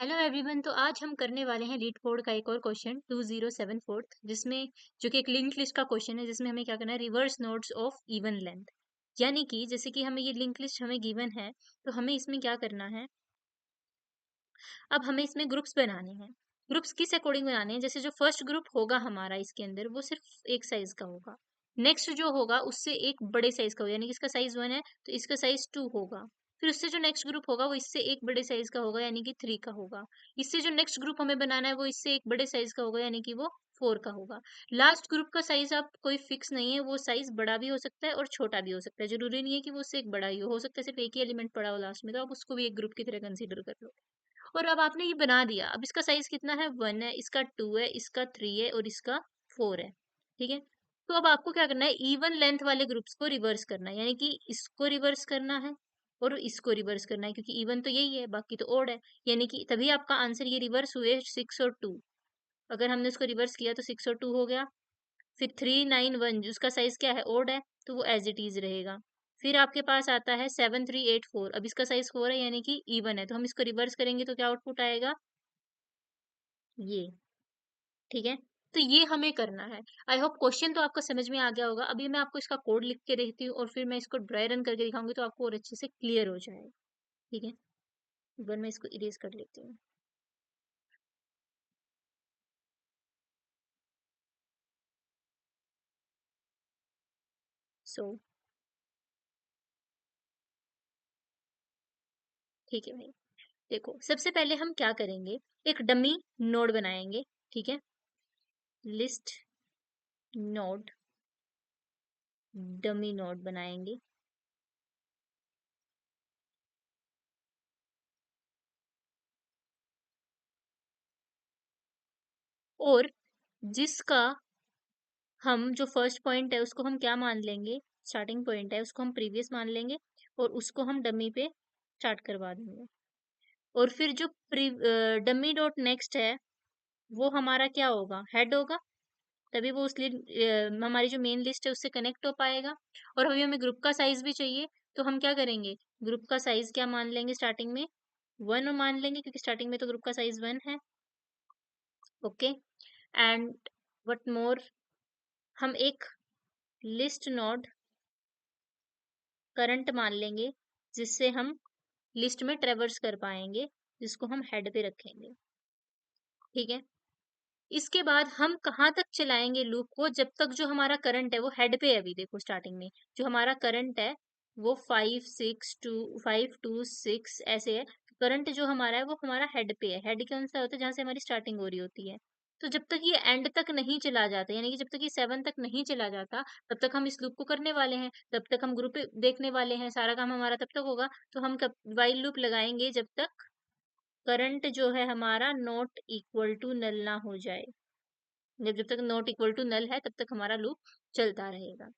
Hello everyone. तो आज हम करने वाले हैं लीड कोड का एक और क्वेश्चन 2074 जिसमें जो कि एक लिंक लिस्ट का क्वेश्चन है जिसमें हमें क्या करना है, reverse nodes of even length. यानी कि जैसे कि हमें ये लिंक लिस्ट हमें गिवन है तो हमें इसमें क्या करना है, अब हमें इसमें ग्रुप्स बनाने हैं। ग्रुप्स किस अकॉर्डिंग बनाने हैं, जैसे जो फर्स्ट ग्रुप होगा हमारा इसके अंदर वो सिर्फ एक साइज का होगा। नेक्स्ट जो होगा उससे एक बड़े साइज का होगा, यानी कि इसका साइज 1 है तो इसका साइज 2 होगा। फिर उससे जो नेक्स्ट ग्रुप होगा वो इससे एक बड़े साइज का होगा, यानी कि 3 का होगा। इससे जो नेक्स्ट ग्रुप हमें बनाना है वो इससे एक बड़े साइज का होगा, यानी कि वो 4 का होगा। लास्ट ग्रुप का साइज आप कोई फिक्स नहीं है, वो साइज बड़ा भी हो सकता है और छोटा भी हो सकता है। जरूरी नहीं है कि वो उससे एक बड़ा ही हो सकता है सिर्फ एक ही एलिमेंट पड़ा हो लास्ट में, तो आप उसको भी एक ग्रुप की तरह कंसीडर कर लो। और अब आपने ये बना दिया, अब इसका साइज कितना है, 1 है, इसका 2 है, इसका 3 है और इसका 4 है। ठीक है। तो अब आपको क्या करना है, इवन लेंथ वाले ग्रुप्स को रिवर्स करना है, यानी कि इसको रिवर्स करना है और इसको रिवर्स करना है, क्योंकि इवन तो यही है बाकी तो ओड है। यानी कि तभी आपका आंसर ये रिवर्स हुए 6 और 2। अगर हमने इसको रिवर्स किया तो 6 और 2 हो गया। फिर 391 उसका साइज क्या है, ओड है, तो वो एज इट इज रहेगा। फिर आपके पास आता है 7384, अब इसका साइज 4 है यानी कि इवन है, तो हम इसको रिवर्स करेंगे तो क्या आउटपुट आएगा, ये। ठीक है। तो ये हमें करना है। आई होप क्वेश्चन तो आपको समझ में आ गया होगा। अभी मैं आपको इसका कोड लिख के देती हूँ और फिर मैं इसको ड्राई रन करके दिखाऊंगी तो आपको और अच्छे से क्लियर हो जाएगा। ठीक है। एक बार मैं इसको इरेज कर लेती हूँ। सो ठीक है भाई। देखो, सबसे पहले हम क्या करेंगे, एक डमी नोड बनाएंगे। ठीक है। लिस्ट नोड, डमी नोड बनाएंगे। और जिसका हम जो फर्स्ट पॉइंट है उसको हम क्या मान लेंगे, स्टार्टिंग पॉइंट है उसको हम प्रीवियस मान लेंगे और उसको हम डमी पे स्टार्ट करवा देंगे। और फिर जो डमी डॉट नेक्स्ट है वो हमारा क्या होगा, हेड होगा। तभी वो उस हमारी जो मेन लिस्ट है उससे कनेक्ट हो पाएगा। और अभी हमें ग्रुप का साइज भी चाहिए, तो हम क्या करेंगे, ग्रुप का साइज क्या मान लेंगे, स्टार्टिंग में 1 मान लेंगे, क्योंकि स्टार्टिंग में तो ग्रुप का साइज 1 है। ओके। एंड व्हाट मोर, हम एक लिस्ट नोड करंट मान लेंगे जिससे हम लिस्ट में ट्रेवर्स कर पाएंगे, जिसको हम हेड पे रखेंगे। ठीक है। इसके बाद हम कहाँ तक चलाएंगे लूप को, जब तक जो हमारा करंट है वो हेड पे है। अभी देखो स्टार्टिंग में जो हमारा करंट है वो 5 2 6 ऐसे है। करंट जो हमारा है वो हमारा हेड पे है। हेड कौन सा होता है, जहाँ से हमारी स्टार्टिंग हो रही होती है। तो जब तक ये एंड तक नहीं चला जाता, यानी कि जब तक ये 7 तक नहीं चला जाता, तब तक हम इस लूप को करने वाले हैं, तब तक हम ग्रुप देखने वाले हैं, सारा काम हमारा तब तक होगा। तो हम कब वाइल लूप लगाएंगे, जब तक करंट जो है हमारा नॉट इक्वल टू नल ना हो जाए। जब जब तक नॉट इक्वल टू नल है तब तक हमारा लूप चलता रहेगा।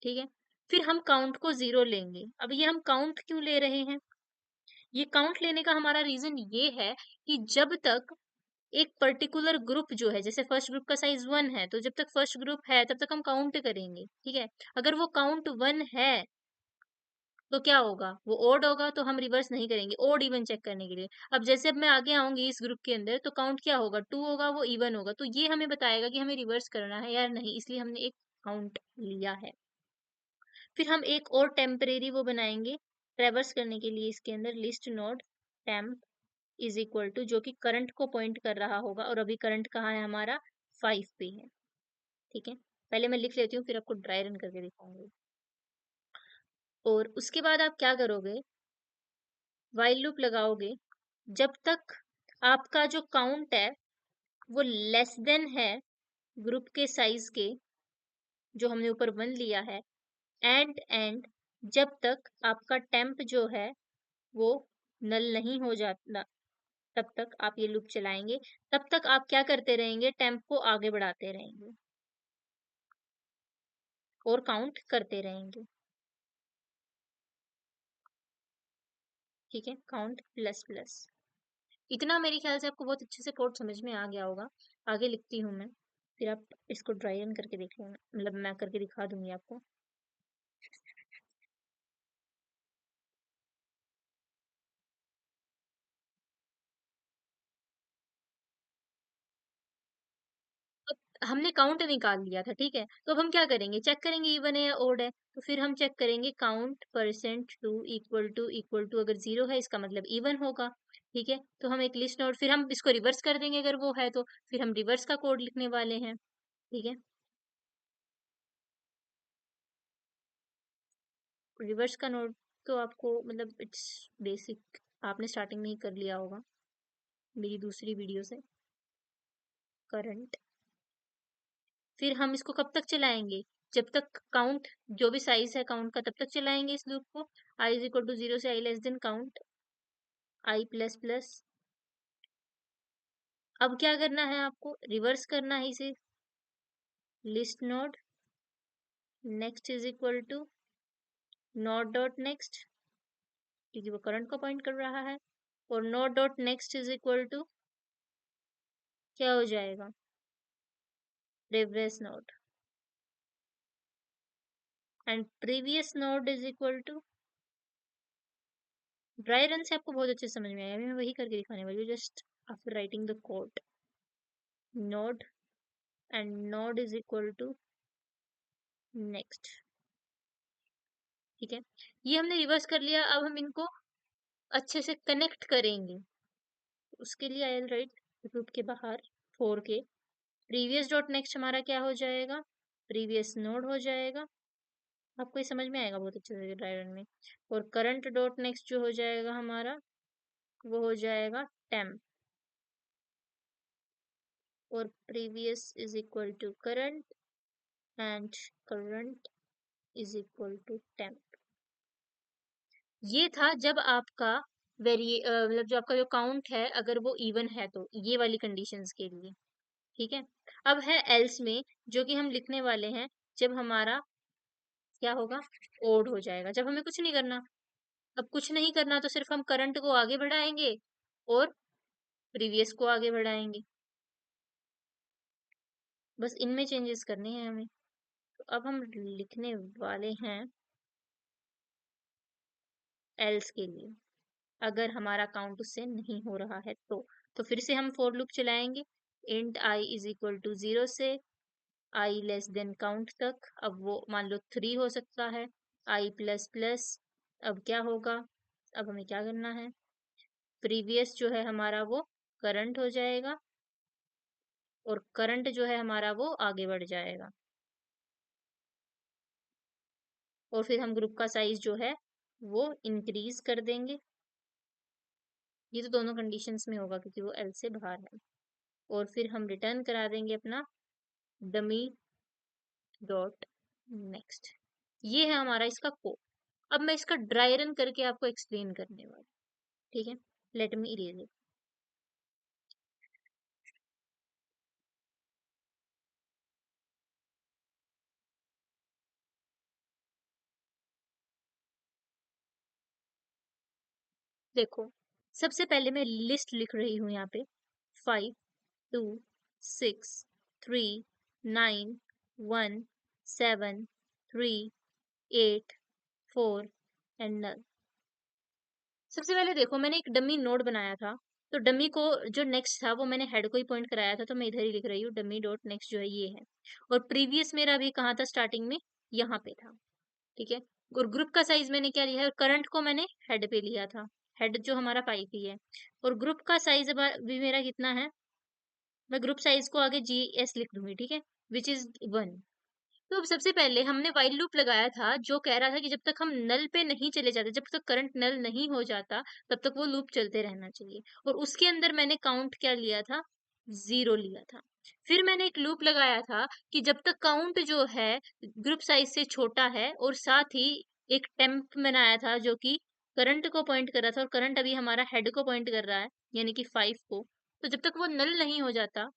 ठीक है। फिर हम काउंट को 0 लेंगे। अब ये हम काउंट क्यों ले रहे हैं, ये काउंट लेने का हमारा रीजन ये है कि जब तक एक पर्टिकुलर ग्रुप जो है, जैसे फर्स्ट ग्रुप का साइज 1 है, तो जब तक फर्स्ट ग्रुप है तब तक हम काउंट करेंगे। ठीक है। अगर वो काउंट 1 है तो क्या होगा, वो ओड होगा, तो हम रिवर्स नहीं करेंगे ओड इवन चेक करने के लिए। अब जैसे अब मैं आगे आऊंगी इस ग्रुप के अंदर तो काउंट क्या होगा, 2 होगा, वो इवन होगा, तो ये हमें बताएगा कि हमें रिवर्स करना है या नहीं, इसलिए हमने एक काउंट लिया है। फिर हम एक और टेम्परेरी वो बनाएंगे ट्रेवर्स करने के लिए, इसके अंदर list node temp is equal to, जो कि करंट को पॉइंट कर रहा होगा, और अभी करंट कहाँ है हमारा, 5 पे है। ठीक है। पहले मैं लिख लेती हूँ फिर आपको ड्राई रन करके दिखाऊंगी। और उसके बाद आप क्या करोगे, वाइल लूप लगाओगे जब तक आपका जो काउंट है वो लेस देन है ग्रुप के साइज के, जो हमने ऊपर 1 लिया है। एंड जब तक आपका टेम्प जो है वो नल नहीं हो जाता, तब तक आप ये लूप चलाएंगे। तब तक आप क्या करते रहेंगे, टेम्प को आगे बढ़ाते रहेंगे और काउंट करते रहेंगे। ठीक है। Count plus plus. इतना मेरे ख्याल से आपको बहुत अच्छे से कोड समझ में आ गया होगा। आगे लिखती हूँ मैं, फिर आप इसको ड्राई रन करके देख लेना, मतलब मैं करके दिखा दूंगी आपको। हमने काउंट निकाल लिया था, ठीक है। तो अब हम क्या करेंगे, चेक करेंगे इवन है या ओड है। तो फिर हम चेक करेंगे count percent two equal to अगर 0 है इसका मतलब इवन होगा, ठीक है। तो हम एक लिस्ट नोट, फिर हम इसको रिवर्स कर देंगे अगर वो है तो फिर हम रिवर्स का कोड लिखने वाले हैं, ठीक है। रिवर्स का नोट तो आपको मतलब इट्स बेसिक, आपने स्टार्टिंग में ही कर लिया होगा मेरी दूसरी वीडियो से। करंट, फिर हम इसको कब तक चलाएंगे, जब तक काउंट जो भी साइज है काउंट का तब तक चलाएंगे इस लूप को। आई इज इक्वल टू 0 से I less than count I plus plus. अब क्या करना है आपको, रिवर्स करना है इसे, list node next is equal to node dot next, क्योंकि वो करंट को पॉइंट कर रहा है, और node dot next is equal to क्या हो जाएगा, previous node, and previous node is equal to, dry run से आपको बहुत अच्छे समझ में आया, अभी मैं वही करके दिखाने वाली हूँ just after writing the code. Node and node is equal to next, ठीक है। ये हमने रिवर्स कर लिया, अब हम इनको अच्छे से कनेक्ट करेंगे। उसके लिए आई विल राइट लूप के बाहर 4 के प्रीवियस डॉट नेक्स्ट हमारा क्या हो जाएगा, प्रीवियस नोड हो जाएगा, आपको ये समझ में आएगा बहुत अच्छे से ड्राई रन में। और करंट डॉट नेक्स्ट जो हो जाएगा हमारा वो हो जाएगा टेम्प, और previous is equal to current and current is equal to temp. ये था जब आपका मतलब जो आपका जो काउंट है अगर वो इवन है तो ये वाली कंडीशंस के लिए, ठीक है। अब है एल्स में, जो कि हम लिखने वाले हैं जब हमारा क्या होगा, ओड हो जाएगा, जब हमें कुछ नहीं करना। अब कुछ नहीं करना तो सिर्फ हम करंट को आगे बढ़ाएंगे और प्रीवियस को आगे बढ़ाएंगे, बस इनमें चेंजेस करने हैं हमें। तो अब हम लिखने वाले हैं एल्स के लिए, अगर हमारा काउंट उससे नहीं हो रहा है तो फिर से हम फॉर लूप चलाएंगे, int i is equal to 0 से आई लेस देन काउंट तक। अब वो मान लो 3 हो सकता है, आई प्लस प्लस। अब क्या होगा, अब हमें क्या करना है, प्रीवियस जो है हमारा वो करंट हो जाएगा, और करंट जो है हमारा वो आगे बढ़ जाएगा, और फिर हम ग्रुप का साइज जो है वो इंक्रीज कर देंगे। ये तो दोनों कंडीशंस में होगा क्योंकि वो एल से बाहर है। और फिर हम रिटर्न करा देंगे अपना डमी डॉट नेक्स्ट। ये है हमारा इसका कोड। अब मैं इसका ड्राई रन करके आपको एक्सप्लेन करने वाली, ठीक है। Let me erase it. देखो, सबसे पहले मैं लिस्ट लिख रही हूँ यहाँ पे, 5 2 6 3 9 1 7 3 8 4 एंड नल। सबसे पहले देखो मैंने एक डमी नोड बनाया था, तो डमी को जो नेक्स्ट था वो मैंने हेड को ही पॉइंट कराया था, तो मैं इधर ही लिख रही हूँ डमी डॉट नेक्स्ट जो है ये है। और प्रीवियस मेरा अभी कहाँ था, स्टार्टिंग में यहाँ पे था, ठीक है। और ग्रुप का साइज मैंने क्या लिया है, करंट को मैंने हेड पे लिया था, हेड जो हमारा 5 ही है। और ग्रुप का साइज अभी मेरा कितना है, मैं ग्रुप साइज को आगे जी एस लिख दूंगी, ठीक है, विच इज 1। तो अब सबसे पहले हमने व्हाइल लूप लगाया था जो कह रहा था कि जब तक हम नल पे नहीं चले जाते, जब तक करंट नल नहीं हो जाता तब तक वो लूप चलते रहना चाहिए। और उसके अंदर मैंने काउंट क्या लिया था, 0 लिया था। फिर मैंने एक लूप लगाया था कि जब तक काउंट जो है ग्रुप साइज से छोटा है, और साथ ही एक टेम्प बनाया था जो कि करंट को पॉइंट कर रहा था, और करंट अभी हमारा हेड को पॉइंट कर रहा है यानी कि 5 को। तो जब तक वो नल नहीं हो जाता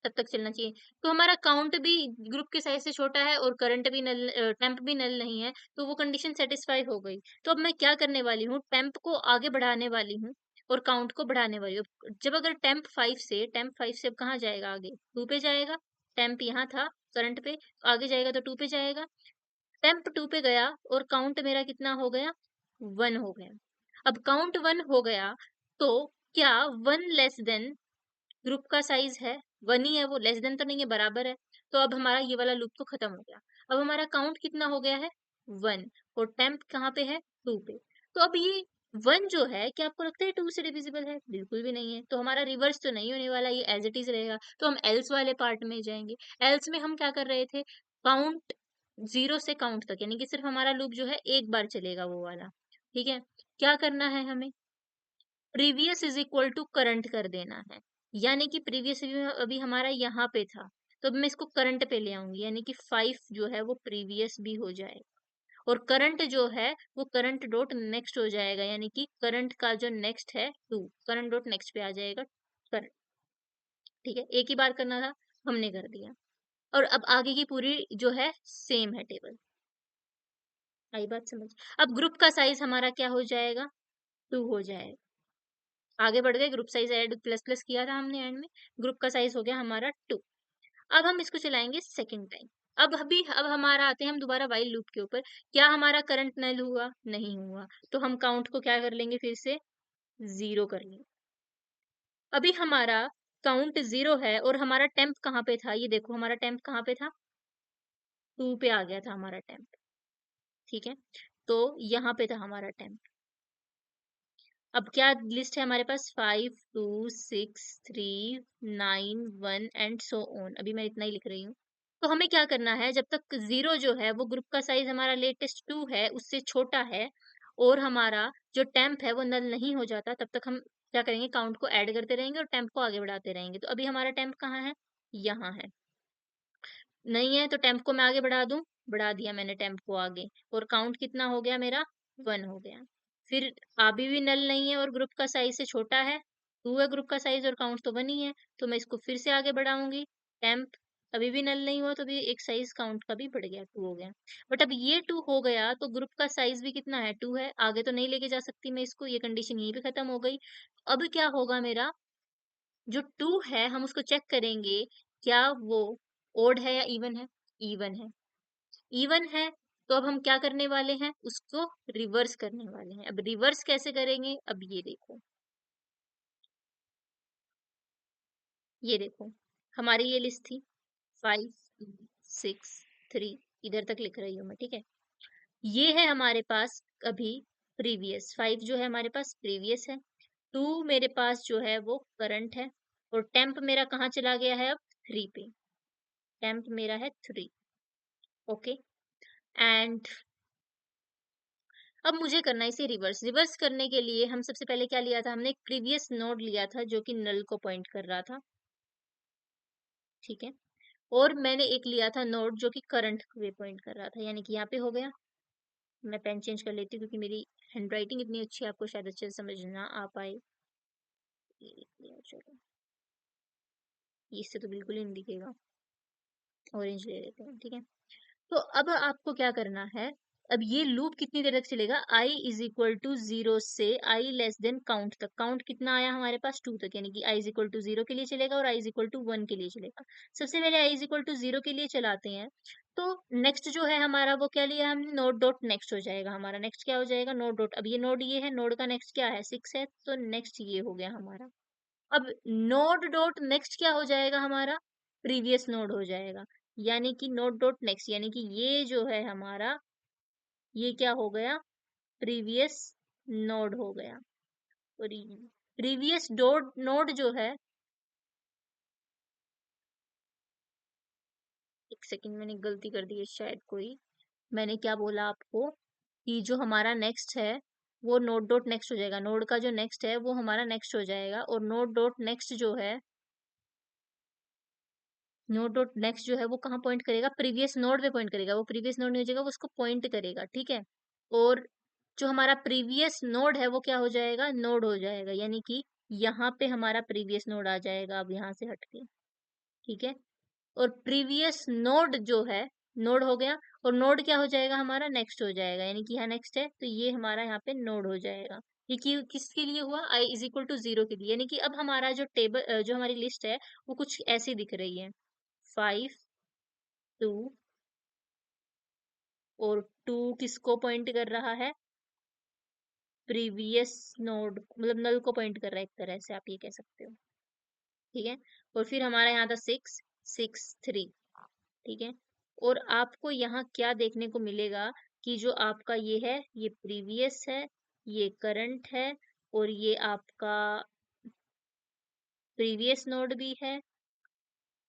तब तक चलना चाहिए। तो हमारा काउंट भी ग्रुप के साइज से छोटा है और करंट भी नल, टेम्प भी नल नहीं है, तो वो कंडीशन सेटिस्फाई हो गई। तो अब मैं क्या करने वाली हूँ, टेम्प को आगे बढ़ाने वाली हूँ और काउंट को बढ़ाने वाली हूँ। जब अगर टेम्प 5 से अब कहाँ जाएगा, आगे 2 पे जाएगा। टेम्प यहाँ था करंट पे, आगे जाएगा तो 2 पे जाएगा। टेम्प 2 पे गया और काउंट मेरा कितना हो गया, 1 हो गया। अब काउंट 1 हो गया तो क्या 1 लेस देन ग्रुप का साइज है 1 ही है, वो लेस देन तो नहीं है, बराबर है। तो अब हमारा ये वाला लूप तो खत्म हो गया। अब हमारा काउंट कितना हो गया है 1, और टेम्प कहाँ पे है 2 पे। तो अब ये 1 जो है, क्या आपको लगता है 2 से डिविजिबल है? बिल्कुल भी नहीं है। तो हमारा रिवर्स तो नहीं होने वाला, ये एज इट इज रहेगा। तो हम एल्स वाले पार्ट में जाएंगे। एल्स में हम क्या कर रहे थे, काउंट 0 से काउंट तक, यानी कि सिर्फ हमारा लूप जो है एक बार चलेगा वो वाला। ठीक है, क्या करना है हमें, previous is equal to current कर देना है। यानी कि प्रीवियस अभी हमारा यहाँ पे था, तो अब मैं इसको करंट पे ले आऊंगी, यानी कि 5 जो है वो प्रीवियस भी हो जाए, और करंट जो है वो करंट डॉट नेक्स्ट हो जाएगा, यानी कि करंट का जो नेक्स्ट है 2, करंट डॉट नेक्स्ट पे आ जाएगा करंट। ठीक है, एक ही बार करना था, हमने कर दिया। और अब आगे की पूरी जो है सेम है टेबल। आई बात समझ? अब ग्रुप का साइज हमारा क्या हो जाएगा, 2 हो जाएगा। आगे बढ़ गए, group size add plus plus किया था हमने एंड में, ग्रुप का साइज हो गया हमारा 2। अब हम इसको चलाएंगे सेकंड टाइम। अब हमारा आते हैं हम दोबारा वाइल लूप के ऊपर। क्या हमारा करंट नल हुआ? नहीं हुआ। तो हम काउंट को क्या कर लेंगे, फिर से 0 कर लेंगे। अभी हमारा काउंट 0 है, और हमारा टेम्प कहाँ पे था, ये देखो हमारा टेम्प कहाँ पे था, 2 पे आ गया था हमारा टेम्प। ठीक है, तो यहाँ पे था हमारा टेम्प। अब क्या लिस्ट है हमारे पास, 5 2 6 3 9 1 एंड सो ऑन। अभी मैं इतना ही लिख रही हूँ। तो हमें क्या करना है, जब तक 0 जो है वो ग्रुप का साइज हमारा लेटेस्ट 2 है उससे छोटा है, और हमारा जो टेम्प है वो नल नहीं हो जाता, तब तक हम क्या करेंगे, काउंट को ऐड करते रहेंगे और टेम्प को आगे बढ़ाते रहेंगे। तो अभी हमारा टेम्प कहाँ है, यहाँ है। नहीं है तो टेम्प को मैं आगे बढ़ा दूं, बढ़ा दिया मैंने टेम्प को आगे, और काउंट कितना हो गया मेरा, 1 हो गया। फिर अभी भी नल नहीं है और ग्रुप का साइज से छोटा है, 2 है ग्रुप का साइज और काउंट तो 1 ही है, तो मैं इसको फिर से आगे बढ़ाऊंगी। टेम्प अभी भी नल नहीं हुआ, तो भी एक साइज काउंट का भी बढ़ गया, 2 हो गया। बट अब ये 2 हो गया तो ग्रुप का साइज भी कितना है, 2 है, आगे तो नहीं लेके जा सकती मैं इसको, ये कंडीशन यहीं पे खत्म हो गई। अब क्या होगा मेरा, जो 2 है हम उसको चेक करेंगे, क्या वो ओड है या इवन है, इवन है। इवन है, तो अब हम क्या करने वाले हैं, उसको रिवर्स करने वाले हैं। अब रिवर्स कैसे करेंगे, अब ये देखो, ये देखो हमारी ये लिस्ट थी 5 6 3, इधर तक लिख रही हूँ मैं, ठीक है। ये है हमारे पास अभी प्रीवियस, 5 जो है हमारे पास प्रीवियस है, 2 मेरे पास जो है वो करंट है, और टेम्प मेरा कहाँ चला गया है अब, 3 पे। टेम्प मेरा है 3। ओके, एंड अब मुझे करना है इसे रिवर्स। रिवर्स करने के लिए हम सबसे पहले क्या लिया था, हमने एक प्रीवियस नोड लिया था जो कि नल को पॉइंट कर रहा था। ठीक है, और मैंने एक लिया था नोड जो कि करंट पे पॉइंट कर रहा था, यानी कि यहाँ पे हो गया। मैं पेन चेंज कर लेती हूँ क्योंकि मेरी हैंडराइटिंग इतनी अच्छी है, आपको शायद अच्छे से समझ ना आ पाए। ये लिख लिया, चलो इससे तो बिल्कुल ही नहीं दिखेगा, ऑरेंज ले लेते हैं, ठीक है। तो अब आपको क्या करना है, अब ये लूप कितनी देर तक चलेगा, i इज इक्वल टू 0 से i लेस देन काउंट तक। काउंट कितना आया हमारे पास, 2 तक, यानी कि i इज इक्वल टू 0 के लिए चलेगा और i इज इक्वल टू 1 के लिए चलेगा। सबसे पहले i इज इक्वल टू 0 के लिए चलाते हैं। तो नेक्स्ट जो है हमारा वो क्या लिया हमने, नोड डॉट नेक्स्ट हो जाएगा हमारा। नेक्स्ट क्या हो जाएगा, नोड डॉट, अब ये है, नोड का नेक्स्ट क्या है 6 है, तो नेक्स्ट ये हो गया हमारा। अब नोड डॉट नेक्स्ट क्या हो जाएगा हमारा, प्रीवियस नोड हो जाएगा, यानी कि नोड डॉट नेक्स्ट, यानी कि ये जो है हमारा, ये क्या हो गया, प्रीवियस नोड हो गया। और प्रीवियस डोड नोड जो है, एक सेकंड मैंने गलती कर दी है शायद कोई, मैंने क्या बोला आपको, कि जो हमारा नेक्स्ट है वो नोड डॉट नेक्स्ट हो जाएगा, नोड का जो नेक्स्ट है वो हमारा नेक्स्ट हो जाएगा, और नोड डॉट नेक्स्ट जो है, नोड डॉट नेक्स्ट जो है वो कहाँ पॉइंट करेगा, प्रीवियस नोड पे पॉइंट करेगा, वो प्रीवियस नोड नहीं हो जाएगा, वो उसको पॉइंट करेगा, ठीक है। और जो हमारा प्रीवियस नोड है वो क्या हो जाएगा, नोड हो जाएगा, यानी कि यहाँ पे हमारा प्रीवियस नोड आ जाएगा, अब यहाँ से हटके, ठीक है। और प्रीवियस नोड जो है, नोड हो गया, और नोड क्या हो जाएगा हमारा, नेक्स्ट हो जाएगा, यानी कि यहाँ नेक्स्ट है तो ये हमारा यहाँ पे नोड हो जाएगा। ये किसके लिए हुआ, i इज इक्वल टू 0 के लिए, यानी कि अब हमारा जो टेबल, जो हमारी लिस्ट है वो कुछ ऐसी दिख रही है, 5 2, और 2 किसको पॉइंट कर रहा है, प्रीवियस नोड, मतलब नल को पॉइंट कर रहा है, एक तरह से आप ये कह सकते हो। ठीक है। और फिर हमारा यहाँ था 6 6 3, ठीक है। और आपको यहाँ क्या देखने को मिलेगा कि जो आपका ये है, ये प्रीवियस है, ये करंट है, और ये आपका प्रीवियस नोड भी है,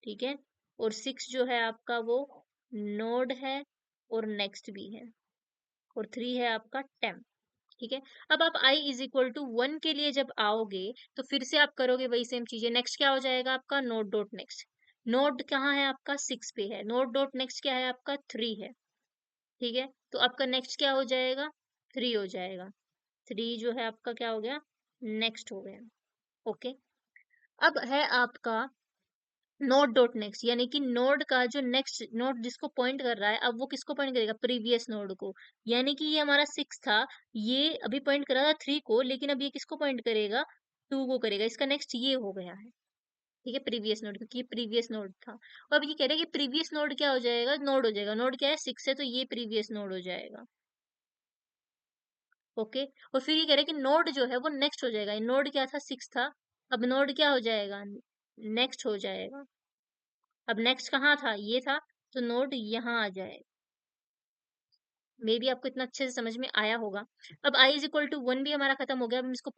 ठीक है। और 6 जो है आपका वो नोड है और नेक्स्ट भी है, और 3 है आपका टेम्प, ठीक है। अब आप i इज इक्वल टू 1 के लिए जब आओगे तो फिर से आप करोगे वही सेम चीजें। नेक्स्ट क्या हो जाएगा आपका, नोड डॉट नेक्स्ट। नोड कहाँ है आपका, 6 पे है। नोड डॉट नेक्स्ट क्या है आपका, 3 है, ठीक है। तो आपका नेक्स्ट क्या हो जाएगा, 3 हो जाएगा। 3 जो है आपका क्या हो गया, नेक्स्ट हो गया। ओके। अब है आपका नोड डॉट नेक्स्ट, यानी कि नोड का जो नेक्स्ट नोड जिसको पॉइंट कर रहा है, अब वो किसको पॉइंट करेगा, प्रीवियस नोड को। यानी कि ये हमारा 6 था, ये अभी पॉइंट कर रहा था 3 को, लेकिन अब ये किसको पॉइंट करेगा, 2 को करेगा। इसका नेक्स्ट ये हो गया है, ठीक है, प्रीवियस नोड, क्योंकि ये प्रीवियस नोड था। और अब ये कह रहे हैं कि प्रीवियस नोड क्या हो जाएगा, नोड हो जाएगा। नोड क्या है, 6 है, तो ये प्रीवियस नोड हो जाएगा। ओके। और फिर ये कह रहे हैं कि नोड जो है वो नेक्स्ट हो जाएगा। नोड क्या था, 6 था, अब नोड क्या हो जाएगा, नेक्स्ट हो जाएगा। अब नेक्स्ट कहाँ था, ये था, तो नोड यहाँ आ जाएगा। मे बी आपको इतना अच्छे से समझ में आया होगा। अब i इज इक्वल टू 1 भी हमारा खत्म हो गया। अब हम इसको